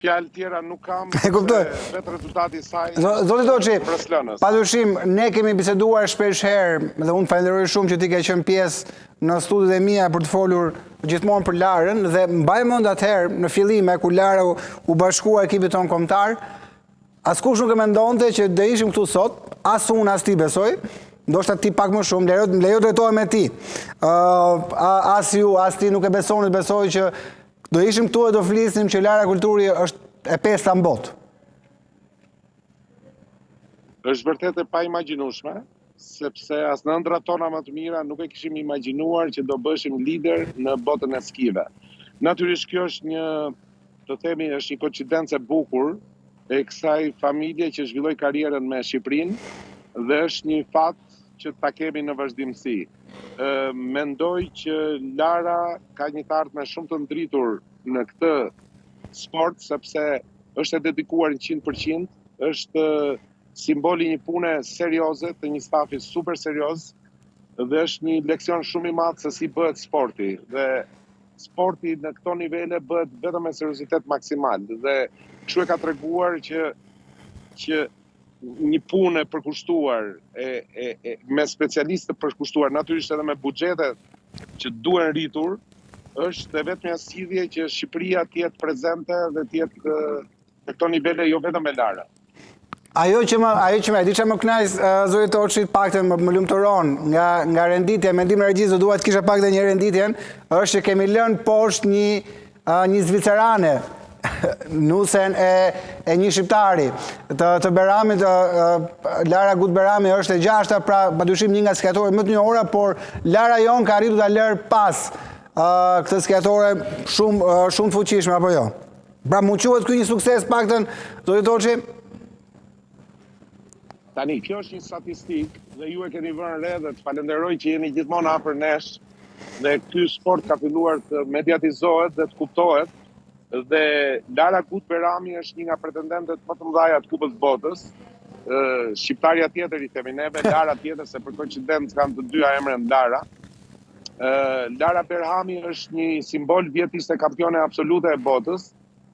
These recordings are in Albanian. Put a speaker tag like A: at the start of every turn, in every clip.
A: Fjalë tjera nuk kam, vetë rezultati i saj.
B: Zoti Doçi, padyshim ne kemi biseduar shpesh herë dhe unë falenderoj shumë që ti ke qenë pjesë në studiot e mia për të folur gjithmonë për Larën dhe mbaj mend atëherë në fillime kur Lara u bashkua ekipit ton kombëtar, askush nuk e mendonte që do ishim këtu sot, as unë as ti besoj. Ndoshta ti pak më shumë, lejo drejtohem me ti. As ju, as ti nuk e besonit, besoj që do ishim këtu e do flisnim që Lara Kulturi është e pesta në botë.
A: Është vërtet e pa imagjinueshme, sepse as në ëndrat tona më të mira nuk e kishim imagjinuar që do bëshim lider në botën e skive. Natyrisht kjo është një, të themi, është një koincidencë e bukur e kësaj familje që zhvilloi karrierën me Shqipërinë dhe është një fat që ta kemi në vazhdimsi. Mendoj që Lara ka një të ardhme shumë të ndritur në këtë sport, sepse është e dedikuar 100%, është simboli një pune serioze, të një stafi super serioz, dhe është një leksion shumë i madh se si bëhet sporti. Dhe sporti në këto nivele bëhet vetëm me seriozitet maksimal. Dhe kështu e ka treguar që një punë e përkushtuar, me specialistë të përkushtuar, natyrisht edhe me buxhete që duhen rritur, është vetëm një zgjidhje që Shqipëria të jetë prezente dhe të jetë në këto nivele, jo vetëm me Lara.
B: Ajo që më di që më kënaq zoti Doçi paktën më lumturon nga renditja, mendim regjisë do dua të kisha paktën një renditjen, është që kemi lënë poshtë një zvicerane, nusen e një shqiptari të Beramit. Lara Gut Berami është e 6-ta, pra padyshim një nga skiatorët më të njohura, por Lara jon ka arritur ta lër pas këtë skiatore shumë të fuqishme, apo jo? Pra mund quhet ky një sukses paktën, zoti Doçi?
A: Tani, kjo është një statistik dhe ju e keni vënë re dhe të falenderoj që jeni gjithmonë afër nesh dhe ky sport ka filluar të mediatizohet dhe të kuptohet. Dhe Lara Gut Berami është një nga pretendentet më të mëdha të Kupës Botës. Shqiptarja tjetër i themi neve, Lara tjetër, se për koincidencë kanë të dyja emrin Lara. Lara Berhami është një simbol, vjet ishte kampione absolute e botës,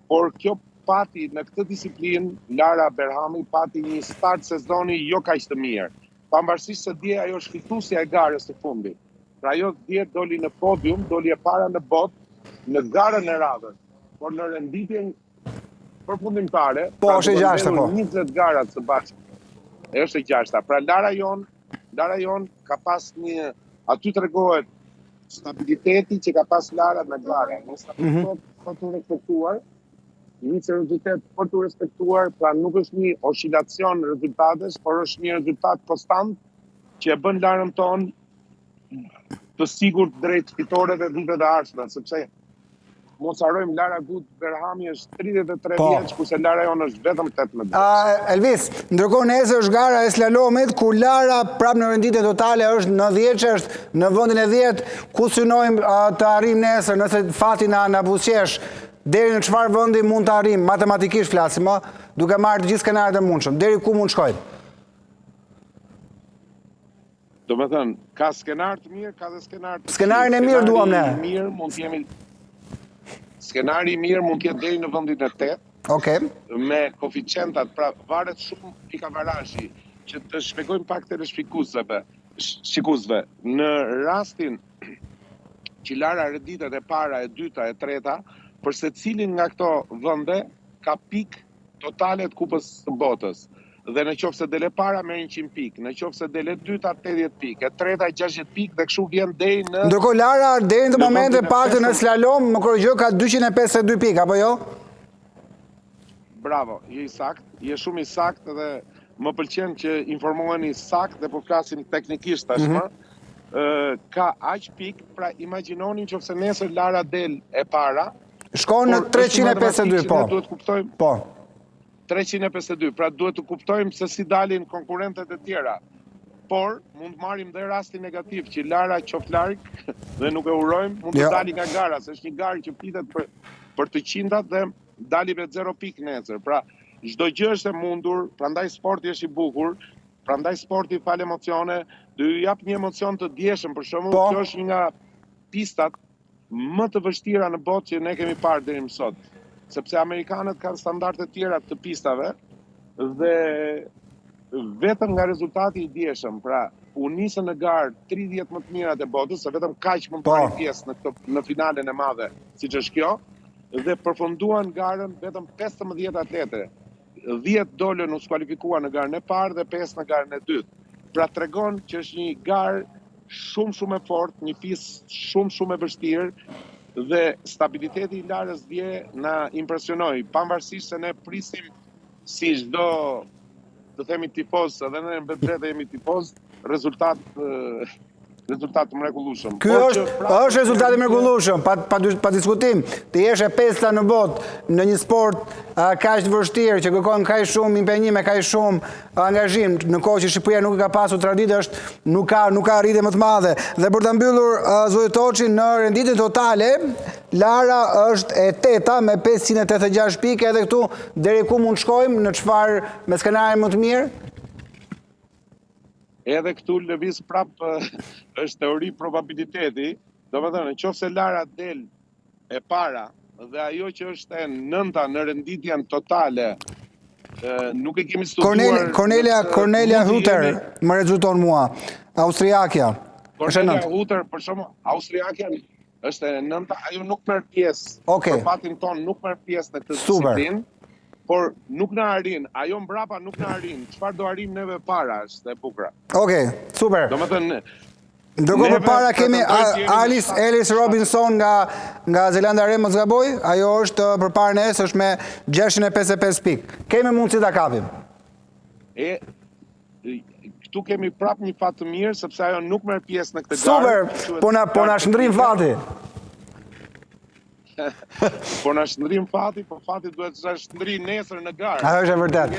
A: por kjo pati në këtë disiplinë, Lara Berhami pati një start sezoni jo kaq të mirë. Pavarësisht se dje ajo është fituesja e garës së fundit. Pra ajo dje doli në podium, doli e para në botë në garën e radhës. Por në renditjen përfundimtare,
B: është e 6-ta,
A: 20 gara së bashku. Është e 6-ta. Pra Lara jon ka pas një, aty tregohet stabiliteti që ka pas Lara në garë. Një stabilitet për të respektuar, një seriozitet për të respektuar, pra nuk është një oscilacion rezultatesh, por është një rezultat konstant që e bën Larën tonë të sigurt drejt fitoreve vitet e ardhshme, sepse mos harrojmë Lara Gut Berhami është 33 vjeç, kurse Lara jon është vetëm 18 vjeç.
B: Elvis, ndërkohë nesër është gara e slalomit, ku Lara prapë në renditje totale është në 10, është në vendin e 10, ku synojmë të arrijmë nesër, nëse fati na buzëqesh, deri në çfarë vendi mund të arrijmë, matematikisht flasim, duke marrë të gjithë skenaret e mundshëm, deri ku mund shkojmë?
A: Do me thënë, ka skenar të mirë, ka dhe skenar të mirë.
B: Skenarin e mirë duam ne.
A: Skenari i mirë mund të jetë deri në vendin e 8.
B: Okej.
A: Me koeficientat, pra varet shumë pikavarashi, që të shpjegojmë pak teleshikuesve. Në rastin që Lara renditet e para, e dyta, e treta, për secilin nga këto vende ka pik totale të Kupës së Botës. Dhe në qoftë se dele para merr 100 pikë, në qoftë se dele dyta 80 pikë, e treta 60 pikë dhe kështu vjen deri në.
B: Ndërkohë Lara deri në momentin e paktën në slalom, më korrigjoj, ka 252 pikë, apo jo?
A: Bravo, je i sakt, je shumë i sakt dhe më pëlqen që informoheni sakt dhe po flasim teknikisht tashmë. Ka aq pikë, pra imagjinoni nëse nesër Lara del e para,
B: shkon në 352, po.
A: Duhet kuptojmë.
B: Po.
A: 352, pra duhet të kuptojmë se si dalin konkurrentet e tjera. Por, mund marrim dhe rastin negativ që Lara qoftë larg dhe nuk e urojmë, mund të dali nga gara, se është një garë që pitet për të qindat dhe dali me 0 pikë nesër. Pra, çdo gjë është e mundur, prandaj sporti është i bukur, prandaj sporti fal emocione, do ju jap një emocion të ndjeshëm, për shembull, kjo është një nga pistat më të vështira në botë që ne kemi parë deri më sot. sepse amerikanët kanë standarde tjera të pistave dhe vetëm nga rezultati i dieshëm, pra u nisën në garë 30 më të mirat e botës, se vetëm kaq mund të marrin pjesë në finalen e madhe, siç është kjo, dhe përfunduan garën vetëm 15 atlete. 10 dolën u skualifikuan në garën e parë dhe 5 në garën e dytë. Pra tregon që është një garë shumë e fortë, një pistë shumë e vështirë dhe stabiliteti i Larës dje na impresionoi, pavarësisht se ne prisim si çdo, të themi tifoz, edhe ne në vetvete jemi tifoz, rezultat të mrekullueshëm.
B: Ky është rezultat i mrekullueshëm, pa diskutim. Të jesh e pesta në botë në një sport kaq të vështirë që kërkon kaq shumë impenjim, kaq shumë angazhim, në kohë që Shqipëria nuk ka pasur traditë, nuk ka arritje më të madhe. Dhe për ta mbyllur zoti Toçi, në renditjen totale, Lara është e teta me 586 pikë, edhe këtu deri ku mund shkojmë, në çfarë me skenarin më të mirë?
A: Edhe këtu lëviz prap është teori probabiliteti, domethënë nëse Lara del e para dhe ajo që është e nënta në renditjen totale, nuk e kemi studiuar.
B: Cornelia Hutter më rezulton mua, austriakja.
A: Cornelia Hutter, për shembull, austriakja është e nënta, ajo nuk merr pjesë. Për fatin ton nuk merr pjesë në këtë disiplinë. Por nuk na arrin, ajo mbrapa nuk na arrin. Çfarë do arrim neve para është e bukur.
B: Okej, super.
A: Domethënë
B: ndërkohë përpara kemi Alice Robinson nga Zelanda e Re, mos gaboj, ajo është përpara nesh, është me 655 pikë. Kemi mundësi ta kapim.
A: Këtu kemi prap një fat të mirë sepse ajo nuk merr pjesë në këtë garë.
B: Super. Po na shndrim fati.
A: Po na shndrim fati, po fati duhet të shndri nesër në garë.
B: Ajo është e vërtetë.